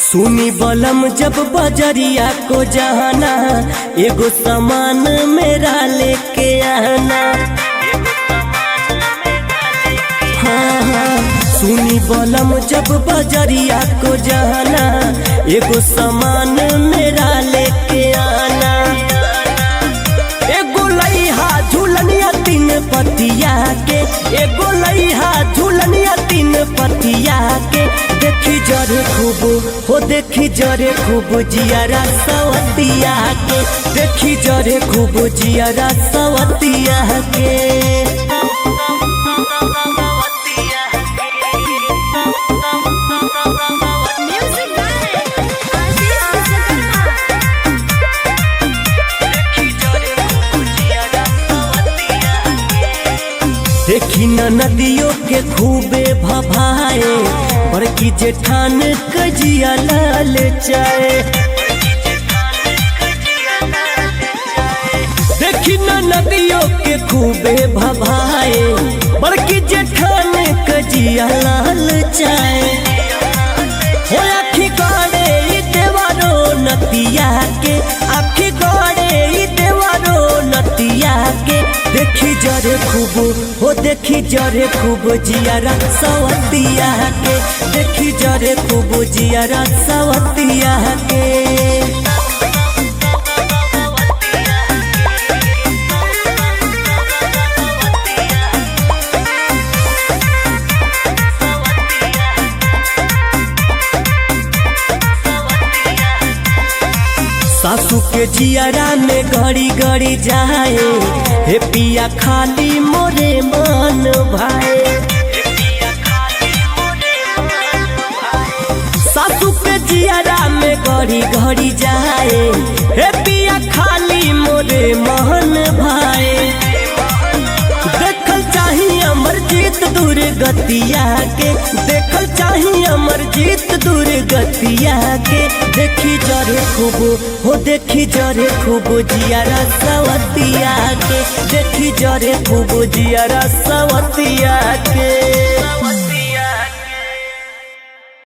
सुनी बलम जब बजरिया को जाना, एगो सामान मेरा लेके आना। हाँ हाँ सुनी बलम जब बजरिया को जाना, एगो सामान मेरा लेके आना। एगो लइहा झूलनिया तीन पतिया के, एगो लइहा झूलनिया तीन पतिया के। देखी जरे खूब हो देखी जरे खूब जियारा सवतिया के, देखी जरे खूब जियारा सवतिया के। देखी न नदियों के खूबे भभाए, बड़की जेठान कजिया लाल चाय। देखी न नदियों के खूबे भभाए, बड़की जेठान कजिया लाल चाय। हो आखी गड़े ई देवारो नतिया के, आखी गड़े ई देवारो नतिया के। देखी जरे खूब हो देखी जरे खूब जियारा सवतिया के, देखी जरे खूब जियारा सवतिया के। सासू के जियारा में घड़ी घड़ी जाए, हे पिया खाली मोरे मन भाए। सासू के जियारा में घड़ी घड़ी जाए, हे पिया खाली मोरे मन भाए। देखल चाहिए अमरजीत दूर गतिया के, देखल चाहिए अमरजीत दूर गतिया के। देखी जरे खूब हो देखी जरे खूब जियारा सवतिया के, देखी जरे खूब जियारा सवतिया के।